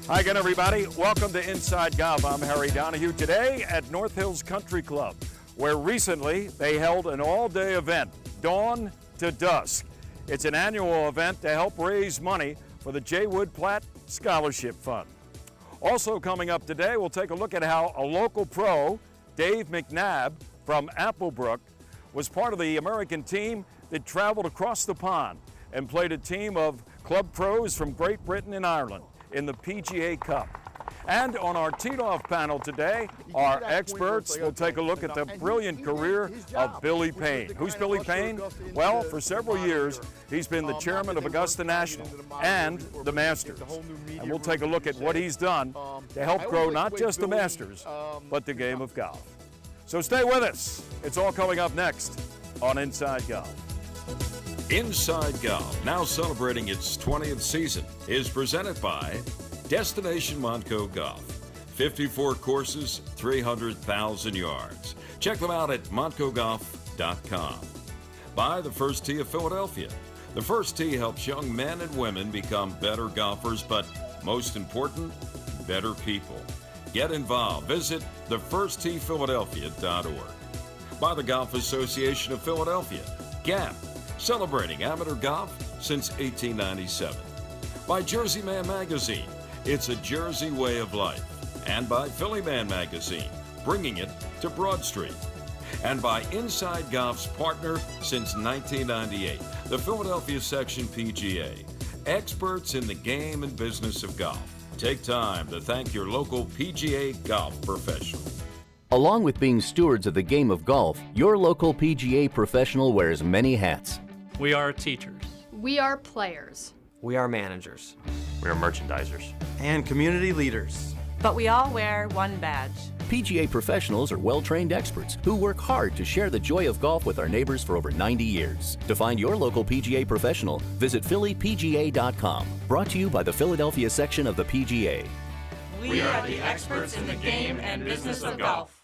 Hi again, everybody. Welcome to Inside Golf. I'm Harry Donahue. Today at North Hills Country Club, where recently they held an all-day event, Dawn to Dusk. It's an annual event to help raise money for the J. Wood Platt Scholarship Fund. Also coming up today, we'll take a look at how a local pro, Dave McNabb from Applebrook, was part of the American team that traveled across the pond and played a team of club pros from Great Britain and Ireland in the PGA Cup. And on our teed-off panel today, our experts will take a look at the brilliant career of Billy Payne. Who's Billy Payne? Well, for several years, he's been the chairman of Augusta National and the Masters. And we'll take a look at what he's done to help grow not just the Masters, but the game of golf. So stay with us. It's all coming up next on Inside Golf. Inside Golf, now celebrating its 20th season, is presented by Destination Montco Golf. 54 courses, 300,000 yards. Check them out at montcogolf.com. By the First Tee of Philadelphia. The First Tee helps young men and women become better golfers, but most important, better people. Get involved. Visit thefirstteephiladelphia.org. By the Golf Association of Philadelphia, GAP, celebrating amateur golf since 1897. By Jersey Man Magazine, it's a Jersey way of life. And by Philly Man Magazine, bringing it to Broad Street. And by Inside Golf's partner since 1998, the Philadelphia Section PGA, experts in the game and business of golf. Take time to thank your local PGA golf professional. Along with being stewards of the game of golf, your local PGA professional wears many hats. We are teachers. We are players. We are managers. We are merchandisers. And community leaders. But we all wear one badge. PGA professionals are well-trained experts who work hard to share the joy of golf with our neighbors for over 90 years. To find your local PGA professional, visit phillypga.com. Brought to you by the Philadelphia section of the PGA. We are the experts in the game and business of golf.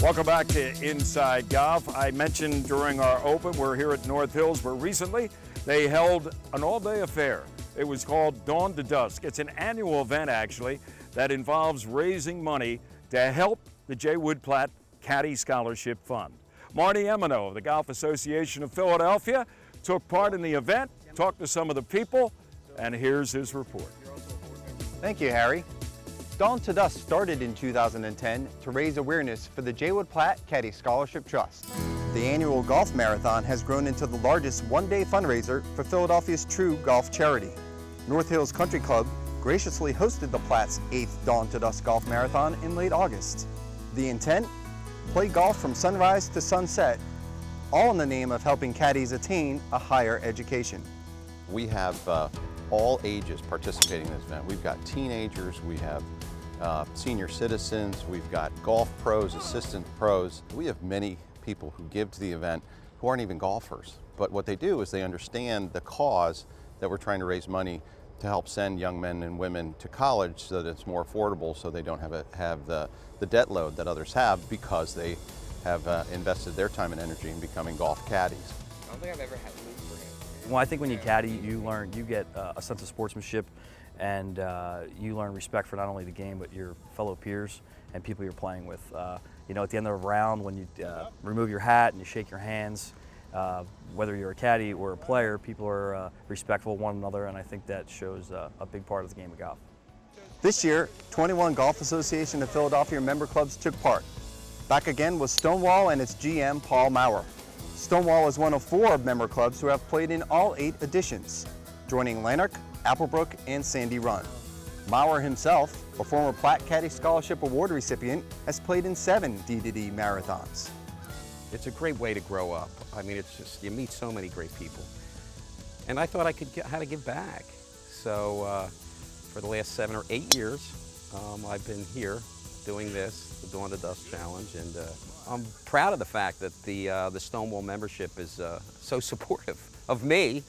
Welcome back to Inside Golf. I mentioned during our open, we're here at North Hills, where recently they held an all-day affair. It was called Dawn to Dusk. It's an annual event, actually, that involves raising money to help the J. Wood Platt Caddy Scholarship Fund. Marty Emino of the Golf Association of Philadelphia took part in the event, talked to some of the people, and here's his report. Thank you, Harry. Dawn to Dusk started in 2010 to raise awareness for the J. Wood Platt Caddy Scholarship Trust. The annual golf marathon has grown into the largest one-day fundraiser for Philadelphia's true golf charity. North Hills Country Club graciously hosted the Platt's 8th Dawn to Dusk golf marathon in late August. The intent? Play golf from sunrise to sunset, all in the name of helping caddies attain a higher education. We have all ages participating in this event. We've got teenagers, we have senior citizens, we've got golf pros, assistant pros. We have many people who give to the event who aren't even golfers. But what they do is they understand the cause that we're trying to raise money to help send young men and women to college so that it's more affordable, so they don't have the debt load that others have because they have invested their time and energy in becoming golf caddies. I don't think I've ever had to move for him. Well, I think when you caddy, you get a sense of sportsmanship, and you learn respect for not only the game, but your fellow peers and people you're playing with. You know, at the end of a round, when you remove your hat and you shake your hands, whether you're a caddy or a player, people are respectful of one another, and I think that shows a big part of the game of golf. This year, 21 Golf Association of Philadelphia member clubs took part. Back again was Stonewall and its GM, Paul Maurer. Stonewall is one of 4 member clubs who have played in all 8 editions, joining Lanark, Applebrook, and Sandy Run. Maurer himself, a former Platt Caddy Scholarship Award recipient, has played in 7 D2D marathons. It's a great way to grow up. I mean, it's just, you meet so many great people. and I thought I could how to give back. So for the last 7 or 8 years, I've been here doing this, the Dawn to Dusk Challenge, and I'm proud of the fact that the Stonewall membership is so supportive of me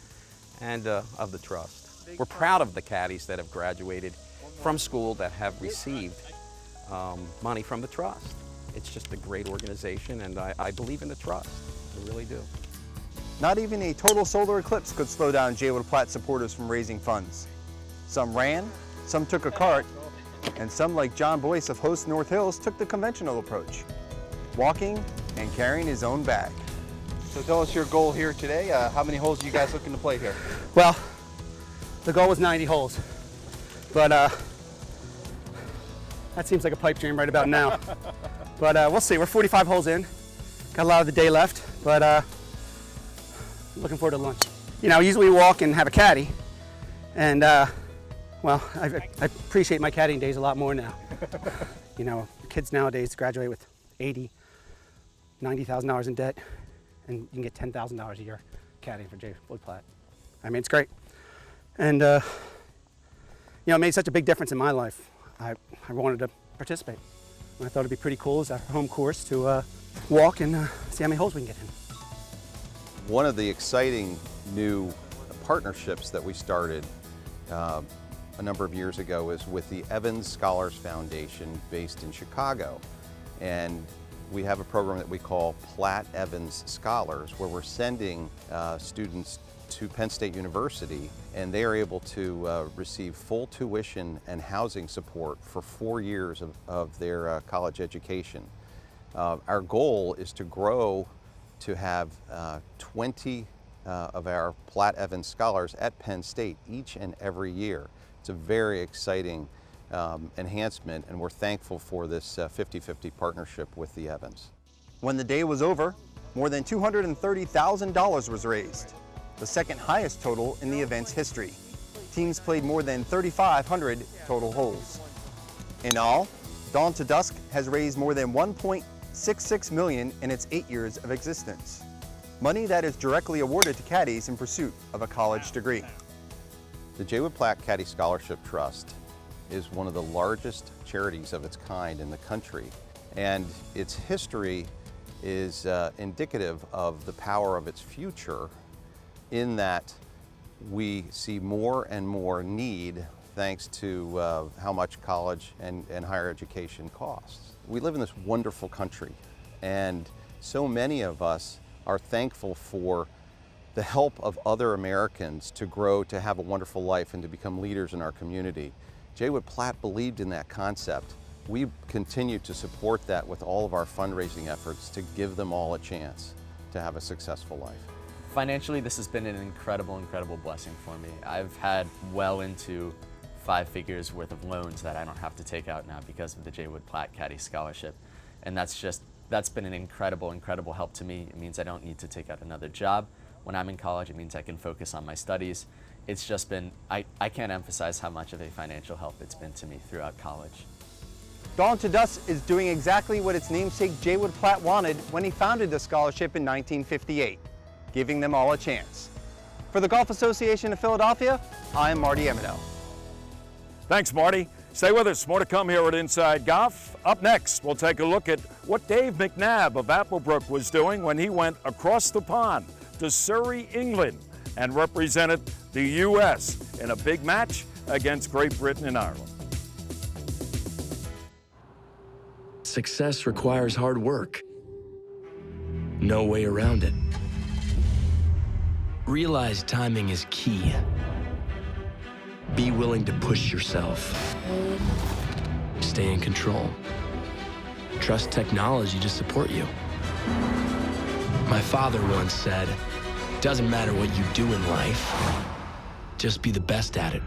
and of the Trust. We're proud of the caddies that have graduated from school that have received money from the Trust. It's just a great organization, and I believe in the Trust. I really do. Not even a total solar eclipse could slow down Jaywood Platt supporters from raising funds. Some ran, some took a cart, and some, like John Boyce of Host North Hills, took the conventional approach, walking and carrying his own bag. So tell us your goal here today. How many holes are you guys looking to play here? Well, the goal was 90 holes, but that seems like a pipe dream right about now. But we'll see. We're 45 holes in. Got a lot of the day left, but looking forward to lunch. You know, usually we walk and have a caddy, and well, I appreciate my caddying days a lot more now. You know, kids nowadays graduate with $80,000, $90,000 in debt, and you can get $10,000 a year caddying for Jaywood Platt. I mean, it's great. And, you know, it made such a big difference in my life. I wanted to participate. And I thought it'd be pretty cool as our home course to walk and see how many holes we can get in. One of the exciting new partnerships that we started a number of years ago is with the Evans Scholars Foundation based in Chicago. And we have a program that we call Platt Evans Scholars, where we're sending students to Penn State University, and they are able to receive full tuition and housing support for 4 years of their college education. Our goal is to grow to have 20 of our Platt Evans Scholars at Penn State each and every year. It's a very exciting enhancement, and we're thankful for this 50-50 partnership with the Evans. When the day was over, more than $230,000 was raised, the second highest total in the event's history. Teams played more than 3,500 total holes. In all, Dawn to Dusk has raised more than $1.66 million in its 8 years of existence. Money that is directly awarded to caddies in pursuit of a college degree. The Jaywood Platt Caddy Scholarship Trust is one of the largest charities of its kind in the country, and its history is indicative of the power of its future, in that we see more and more need thanks to how much college and higher education costs. We live in this wonderful country, and so many of us are thankful for the help of other Americans to grow, to have a wonderful life, and to become leaders in our community. Jaywood Platt believed in that concept. We continue to support that with all of our fundraising efforts to give them all a chance to have a successful life. Financially, this has been an incredible blessing for me. I've had well into 5 figures worth of loans that I don't have to take out now because of the Jaywood Platt Caddy Scholarship. And that's been an incredible help to me. It means I don't need to take out another job when I'm in college. It means I can focus on my studies. It's just been, I can't emphasize how much of a financial help it's been to me throughout college. Dawn to Dusk is doing exactly what its namesake Jaywood Platt wanted when he founded the scholarship in 1958, giving them all a chance. For the Golf Association of Philadelphia, I'm Marty Emino. Thanks, Marty. Stay with us. More to come here at Inside Golf. Up next, we'll take a look at what Dave McNabb of Applebrook was doing when he went across the pond to Surrey, England, and represented the U.S. in a big match against Great Britain and Ireland. Success requires hard work. No way around it. Realize timing is key. Be willing to push yourself. Stay in control. Trust technology to support you. My father once said, "Doesn't matter what you do in life, just be the best at it."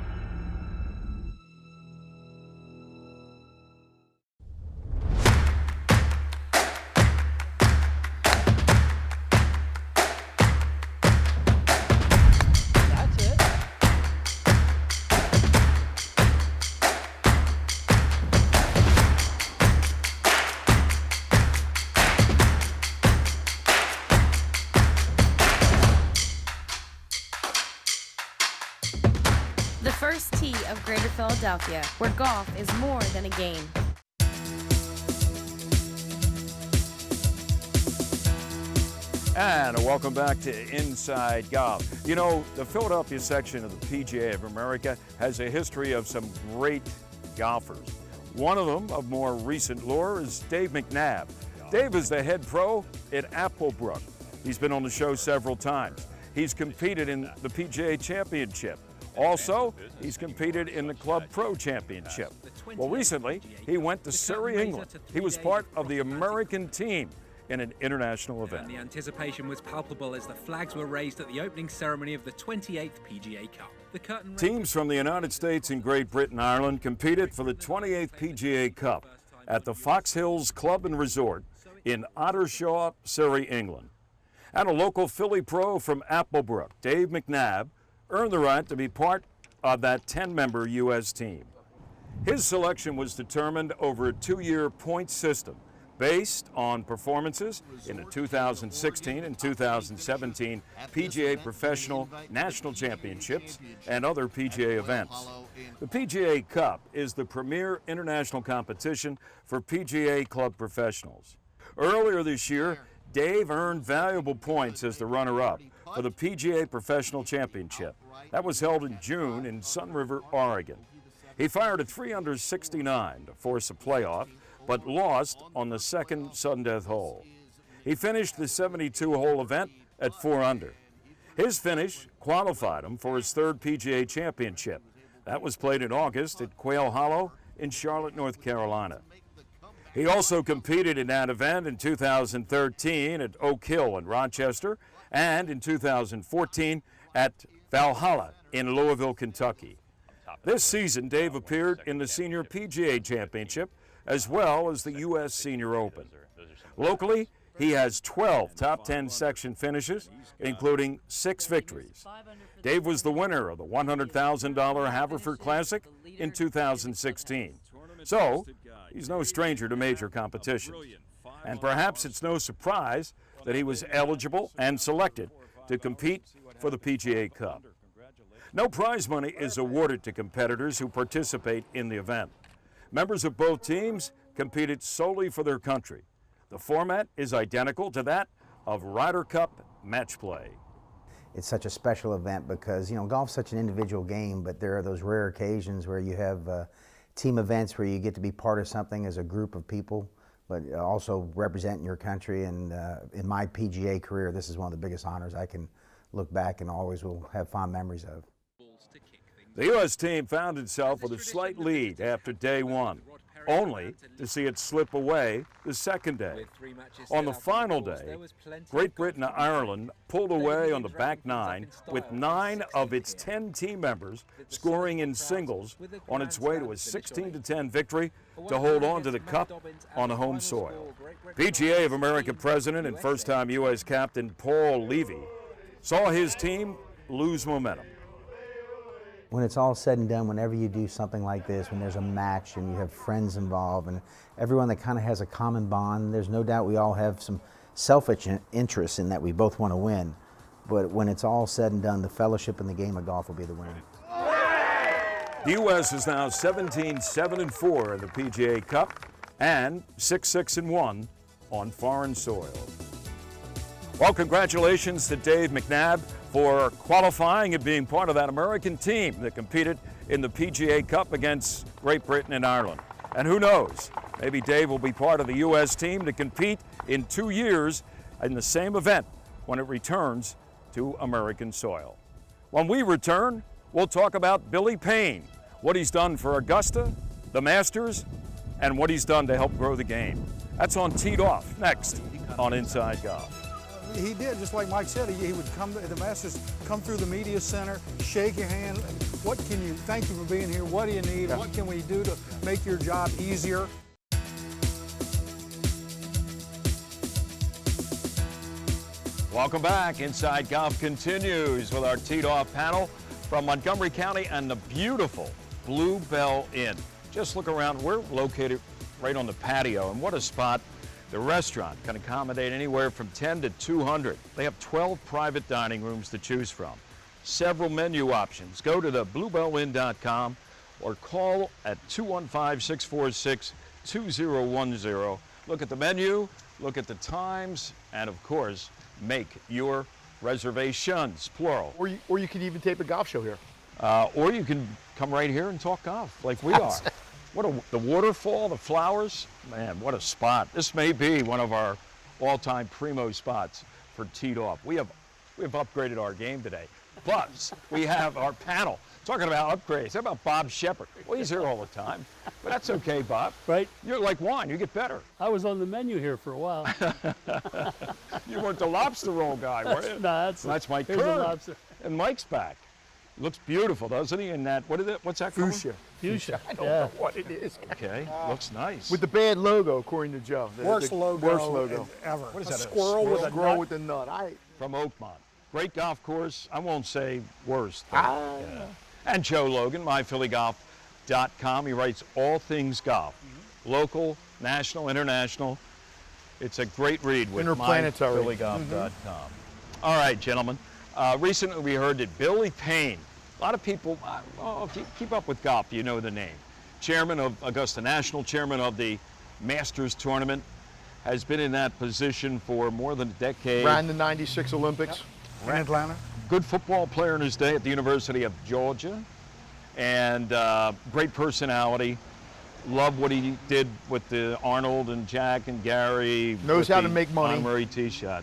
first tee of Greater Philadelphia, where golf is more than a game. And welcome back to Inside Golf. You know, the Philadelphia section of the PGA of America has a history of some great golfers. One of them, of more recent lore, is Dave McNabb. Dave is the head pro at Applebrook. He's been on the show several times. He's competed in the PGA Championship. Also, he's competed in the Club Pro Championship. Well, recently, he went to Surrey, England. He was part of the American team in an international event. And the anticipation was palpable as the flags were raised at the opening ceremony of the 28th PGA Cup. The curtain Teams from the United States and Great Britain and Ireland competed for the 28th PGA Cup at the Fox Hills Club and Resort in Ottershaw, Surrey, England. And a local Philly pro from Applebrook, Dave McNabb, earned the right to be part of that 10-member U.S. team. His selection was determined over a 2-year point system based on performances in the 2016 and 2017 PGA Professional National Championships and other PGA events. The PGA Cup is the premier international competition for PGA club professionals. Earlier this year, Dave earned valuable points as the runner-up for the PGA Professional Championship. That was held in June in Sun River, Oregon. He fired a 369 to force a playoff, but lost on the second sudden death hole. He finished the 72-hole event at 4 under. His finish qualified him for his third PGA Championship. That was played in August at Quail Hollow in Charlotte, North Carolina. He also competed in that event in 2013 at Oak Hill in Rochester and in 2014 at Valhalla in Louisville, Kentucky. This season, Dave appeared in the Senior PGA Championship as well as the U.S. Senior Open. Locally, he has 12 top 10 section finishes, including 6 victories. Dave was the winner of the $100,000 Haverford Classic in 2016. So, he's no stranger to major competition. And perhaps it's no surprise that he was eligible and selected to compete for the PGA Cup. No prize money is awarded to competitors who participate in the event. Members of both teams competed solely for their country. The format is identical to that of Ryder Cup match play. It's such a special event because, you know, golf's such an individual game, but there are those rare occasions where you have team events where you get to be part of something as a group of people, but also representing your country. And in my PGA career, this is one of the biggest honors I can look back and always will have fond memories of. The U.S. team found itself with a slight lead after day one, only to see it slip away the second day. On the final day, Great Britain and Ireland pulled away on the back nine with 9 of its 10 team members scoring in singles on its way to a 16-10 victory to hold on to the cup on the home soil. PGA of America president and first-time U.S. captain Paul Levy saw his team lose momentum. When it's all said and done, whenever you do something like this, when there's a match and you have friends involved and everyone that kind of has a common bond, there's no doubt we all have some selfish interests in that we both want to win. But when it's all said and done, the fellowship in the game of golf will be the winner. The U.S. is now 17-7-4 in the PGA Cup and 6-6-1 on foreign soil. Well, congratulations to Dave McNabb for qualifying and being part of that American team that competed in the PGA Cup against Great Britain and Ireland. And who knows, maybe Dave will be part of the U.S. team to compete in 2 years in the same event when it returns to American soil. When we return, we'll talk about Billy Payne, what he's done for Augusta, the Masters, and what he's done to help grow the game. That's on Teed Off, next on Inside Golf. He did, just like Mike said, he would come to the Masters, come through the media center, shake your hand. What can you, thank you for being here. What do you need? Yeah. What can we do to make your job easier? Welcome back. Inside Golf continues with our Teed Off panel from Montgomery County and the beautiful Blue Bell Inn. Just look around. We're located right on the patio, and what a spot. The restaurant can accommodate anywhere from 10 to 200. They have 12 private dining rooms to choose from. several menu options. Go to the bluebellinn.com or call at 215-646-2010. Look at the menu, look at the times, and of course, make your reservations, plural. Or you could even tape a golf show here. Or you can come right here and talk golf like we are. The waterfall, the flowers, man, what a spot. This may be one of our all-time primo spots for teed off. We have upgraded our game today. Plus, we have our panel. Talking about upgrades, how about Bob Shepard? Well, he's here all the time, but that's okay, Bob. Right. You're like wine, you get better. I was on the menu here for a while. You weren't the lobster roll guy, were you? No, that's Mike here's the Kern. lobster. And Mike's back. Looks beautiful, doesn't he? In that, what's that called? Fuchsia. Fuchsia. I don't know what it is. Okay, looks nice. With the bad logo, according to Joe. Worst logo ever. What is a that? Squirrel with a squirrel nut? with a nut. From Oakmont. Great golf course. I won't say worst. Yeah. And Joe Logan, myphillygolf.com. He writes all things golf. Local, national, international. It's a great read with Interplanetary. myphillygolf.com. All right, gentlemen. Recently we heard that Billy Payne, a lot of people, if you keep up with golf, you know the name. Chairman of Augusta National, chairman of the Masters Tournament, has been in that position for more than a decade. Ran the '96 Olympics. In Atlanta. Good football player in his day at the University of Georgia, and great personality. Love what he did with the Arnold and Jack and Gary. Knows how to make money. Murray tee shot.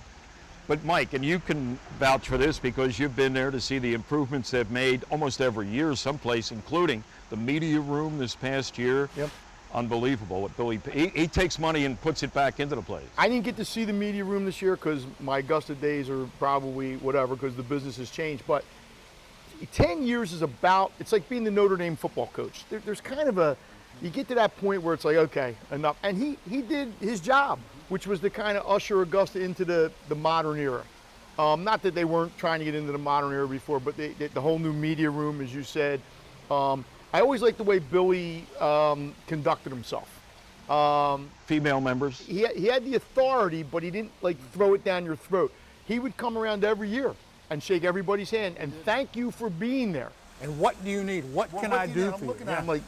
But Mike, and you can vouch for this because you've been there to see the improvements they've made almost every year, someplace, including the media room this past year. Yep. Unbelievable what Billy, he takes money and puts it back into the place. I didn't get to see the media room this year because my Augusta days are probably whatever because the business has changed. But 10 years is it's like being the Notre Dame football coach. There's kind of you get to that point where it's like, okay, enough. And he did his job, which was to kind of usher Augusta into the modern era. Not that they weren't trying to get into the modern era before, but the whole new media room, as you said. I always liked the way Billy conducted himself. Female members? He had the authority, but he didn't like throw it down your throat. He would come around every year and shake everybody's hand and thank you for being there. And what do you need? What can I do for you? I'm like,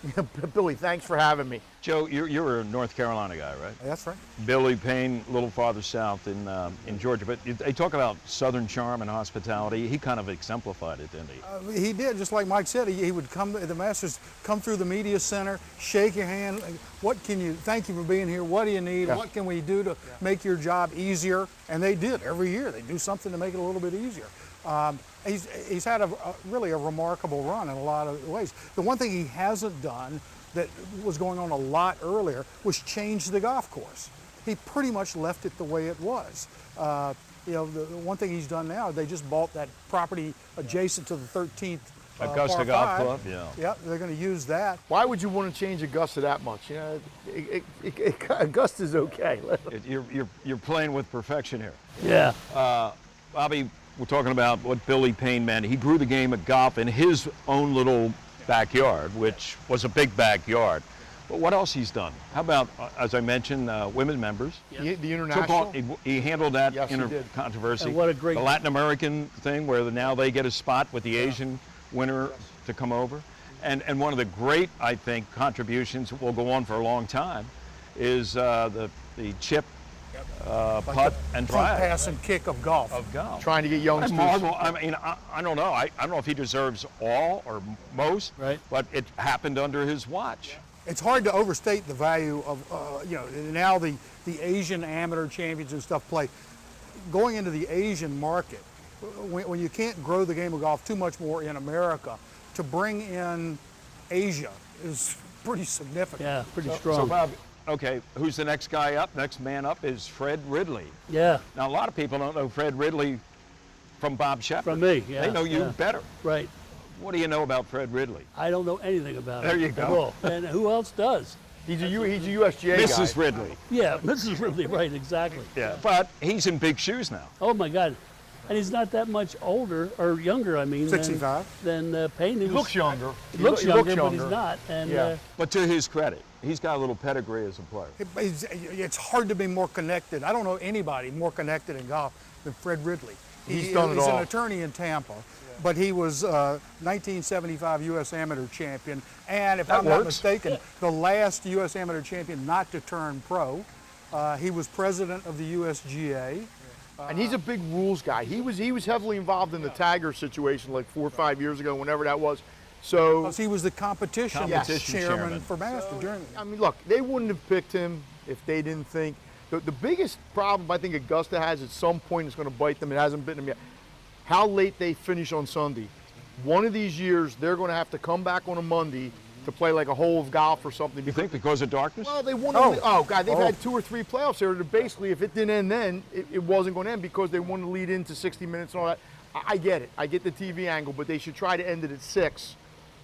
Billy, thanks for having me. Joe, you're a North Carolina guy, right? That's right. Billy Payne, a little farther south in Georgia. But they talk about Southern charm and hospitality. He kind of exemplified it, didn't he? He did, just like Mike said. He would come, the Masters, come through the media center, shake your hand. Thank you for being here. What do you need? Yeah. What can we do to make your job easier? And they did every year. They do something to make it a little bit easier. He's had really a remarkable run in a lot of ways. The one thing he hasn't done that was going on a lot earlier was change the golf course. He pretty much left it the way it was. The one thing he's done now, they just bought that property adjacent to the 13th Augusta Golf Club, yeah. Yep, they're going to use that. Why would you want to change Augusta that much? You know, Augusta's okay. You're playing with perfection here. Yeah. Bobby, we're talking about what Billy Payne meant. He grew the game of golf in his own little backyard, which was a big backyard. But what else he's done? How about, as I mentioned, women members? Yeah. The international? He handled that controversy. And what a great... The Latin American thing where now they get a spot with the Asian winner to come over. And one of the great, I think, contributions that will go on for a long time is the chip, putt, and drive. Pass and kick of golf. Trying to get youngsters. I don't know. I don't know if he deserves all or most, right, but it happened under his watch. It's hard to overstate the value of, now the Asian amateur champions and stuff play. Going into the Asian market, when you can't grow the game of golf too much more in America, to bring in Asia is pretty significant. Yeah, pretty strong. So Bob, okay, who's the next guy up? Next man up is Fred Ridley. Yeah. Now, a lot of people don't know Fred Ridley from Bob Shepard. From me, yeah. They know you better. Right. What do you know about Fred Ridley? I don't know anything about there him. You go. At all. And who else does? He's a USGA guy. Mrs. Ridley. Yeah, Mrs. Ridley, right, exactly. Yeah, but he's in big shoes now. Oh, my God. And he's not that much older, or younger, I mean. 65. Than Payne. He looks younger. He looks younger, but he's not. And, but to his credit, he's got a little pedigree as a player. It's hard to be more connected. I don't know anybody more connected in golf than Fred Ridley. He's done it He's all. an attorney in Tampa, but he was 1975 U.S. Amateur champion, and if I'm not mistaken, the last U.S. Amateur champion not to turn pro. He was president of the USGA. And he's a big rules guy. He was heavily involved in the Tagger situation like 4 or 5 years ago, whenever that was. So he was the competition chairman for Master. I mean, look, they wouldn't have picked him if they didn't think. The biggest problem I think Augusta has at some point is going to bite them. It hasn't bitten them yet. How late they finish on Sunday. One of these years, they're going to have to come back on a Monday to play like a hole of golf or something. You think because of darkness? Well, they wanted to, God, they've had 2 or 3 playoffs here that basically, if it didn't end then, it wasn't going to end because they wanted to lead into 60 minutes and all that. I get it. I get the TV angle, but they should try to end it at 6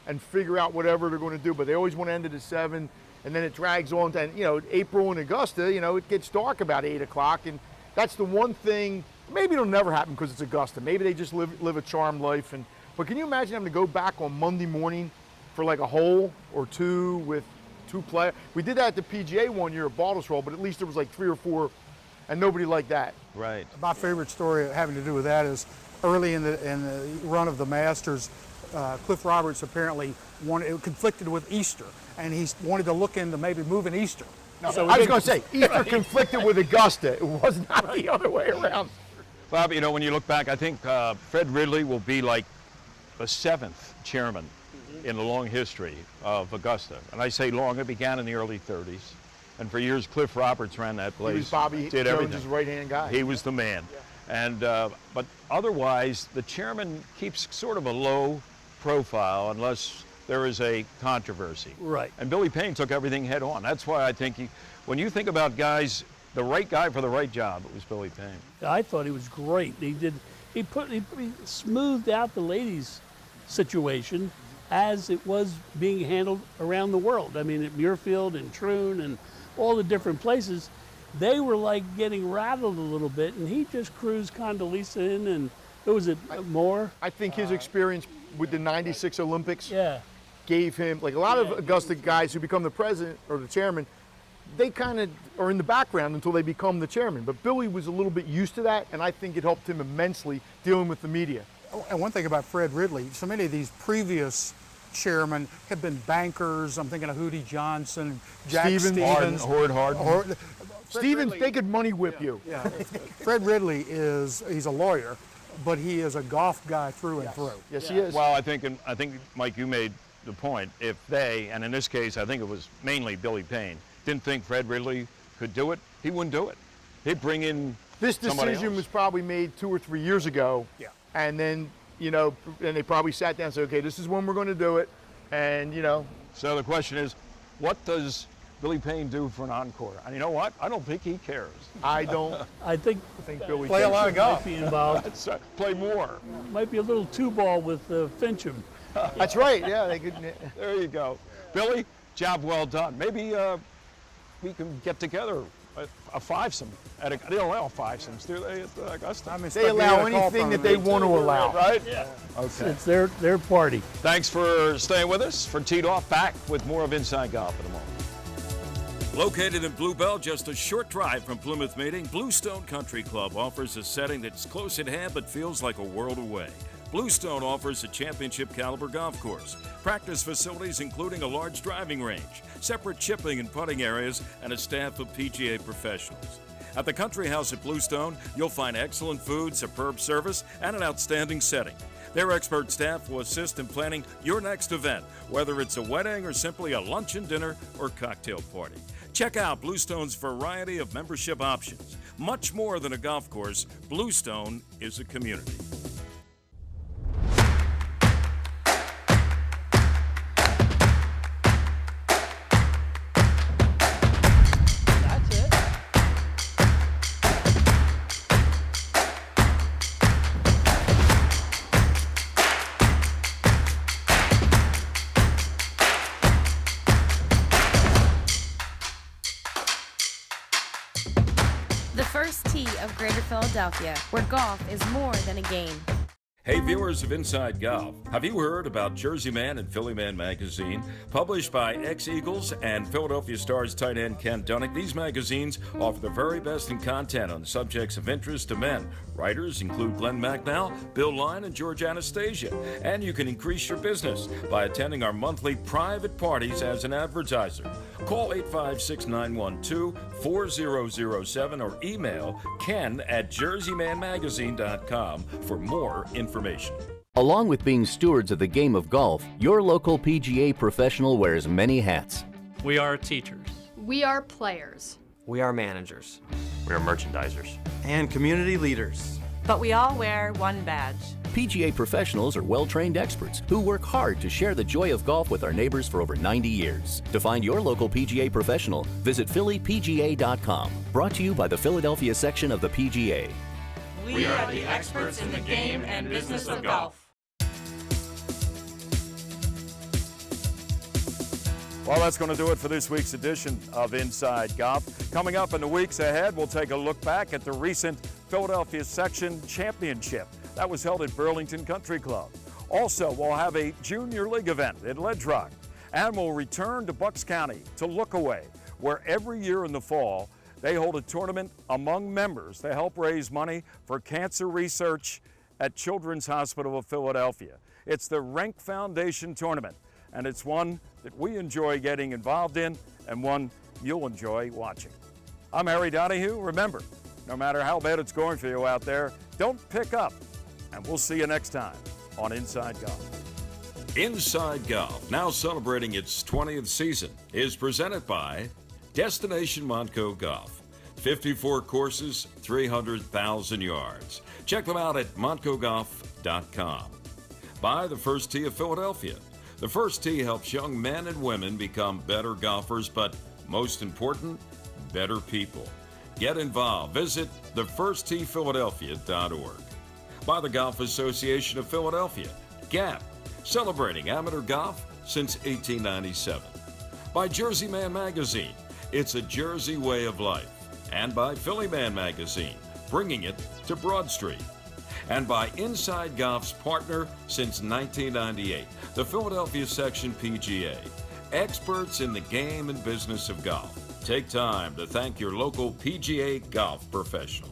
and figure out whatever they're going to do. But they always want to end it at 7, and then it drags on to, April in Augusta, it gets dark about 8 o'clock, and that's the one thing. Maybe it'll never happen because it's Augusta. Maybe they just live a charmed life. But can you imagine having to go back on Monday morning for like a hole or 2 with 2 players? We did that at the PGA one year at Baldwin, but at least there was like 3 or 4, and nobody liked that. Right. My favorite story having to do with that is early in the run of the Masters, Cliff Roberts apparently conflicted with Easter, and he wanted to look into maybe moving Easter. No, so I was going to say, Easter conflicted with Augusta. It was not the other way around. Bob, when you look back, I think Fred Ridley will be like the 7th chairman in the long history of Augusta. And I say long, it began in the early 30s. And for years, Cliff Roberts ran that place. He was Bobby did Jones' everything. right-hand guy. He was the man. And but otherwise, the chairman keeps sort of a low profile unless there is a controversy. Right. And Billy Payne took everything head on. That's why I think when you think about guys, the right guy for the right job, it was Billy Payne. I thought he was great. He smoothed out the ladies' situation as it was being handled around the world. I mean, at Muirfield and Troon and all the different places, they were like getting rattled a little bit, and he just cruised Condoleezza in, and who was it, Moore? I think his experience with the 96 Olympics Yeah. gave him, like a lot of Augusta guys who become the president or the chairman, they kind of are in the background until they become the chairman. But Billy was a little bit used to that, and I think it helped him immensely dealing with the media. And one thing about Fred Ridley, so many of these previous chairmen have been bankers. I'm thinking of Hootie Johnson, Jack Stevens. Howard Harden. Stevens, they could money whip you. Yeah. Fred Ridley he's a lawyer, but he is a golf guy through and through. Yes, he is. Well, I think, Mike, you made the point. If they, and in this case, I think it was mainly Billy Payne, didn't think Fred Ridley could do it, he wouldn't do it. He'd bring in This somebody decision else. was probably made 2 or 3 years ago. Yeah. And then, and they probably sat down and said, okay, this is when we're going to do it. And, So the question is, what does Billy Payne do for an encore? And you know what? I don't think he cares. I don't. I think Billy Play a lot of golf. might be involved. That's right. Play more. Might be a little 2-ball with Fincham. That's right. Yeah, they could. There you go. Billy, job well done. Maybe we can get together a fivesome. They don't allow fivesomes, do they, at Augusta? They allow anything that they want to allow. Right? Yeah. Okay. It's their party. Thanks for staying with us. For Teed Off, back with more of Inside Golf in a moment. Located in Bluebell, just a short drive from Plymouth Meeting, Bluestone Country Club offers a setting that's close at hand but feels like a world away. Bluestone offers a championship caliber golf course, practice facilities including a large driving range, separate chipping and putting areas, and a staff of PGA professionals. At the Country House at Bluestone, you'll find excellent food, superb service, and an outstanding setting. Their expert staff will assist in planning your next event, whether it's a wedding or simply a luncheon, dinner, or cocktail party. Check out Bluestone's variety of membership options. Much more than a golf course, Bluestone is a community. The first tee of Greater Philadelphia, where golf is more than a game. Hey viewers of Inside Golf, have you heard about Jersey Man and Philly Man magazine? Published by ex-Eagles and Philadelphia Stars tight end Ken Dunnick, these magazines offer the very best in content on subjects of interest to men. Writers include Glenn Macnell, Bill Line, and George Anastasia. And you can increase your business by attending our monthly private parties as an advertiser. Call 856-912-4007 or email ken@jerseymanmagazine.com for more information. Along with being stewards of the game of golf, your local PGA professional wears many hats. We are teachers. We are players. We are managers. We are merchandisers. And community leaders. But we all wear one badge. PGA professionals are well-trained experts who work hard to share the joy of golf with our neighbors for over 90 years. To find your local PGA professional, visit phillypga.com. Brought to you by the Philadelphia section of the PGA. We are the experts in the game and business of golf. Well, that's going to do it for this week's edition of Inside Golf. Coming up in the weeks ahead, we'll take a look back at the recent Philadelphia Section Championship. That was held at Burlington Country Club. Also, we'll have a Junior League event at Ledge Rock. And we'll return to Bucks County to Lookaway, where every year in the fall, they hold a tournament among members to help raise money for cancer research at Children's Hospital of Philadelphia. It's the Renk Foundation Tournament, and it's one that we enjoy getting involved in and one you'll enjoy watching. I'm Harry Donahue. Remember, no matter how bad it's going for you out there, don't pick up, and we'll see you next time on Inside Golf. Inside Golf, now celebrating its 20th season, is presented by Destination Montco Golf. 54 courses, 300,000 yards. Check them out at montcogolf.com. By the First Tee of Philadelphia. The First Tee helps young men and women become better golfers, but most important, better people. Get involved. Visit thefirstteephiladelphia.org. By the Golf Association of Philadelphia. GAP, celebrating amateur golf since 1897. By Jersey Man Magazine. It's a Jersey way of life. And by Philly Man Magazine, bringing it to Broad Street. And by Inside Golf's partner since 1998, the Philadelphia Section PGA. Experts in the game and business of golf. Take time to thank your local PGA golf professional.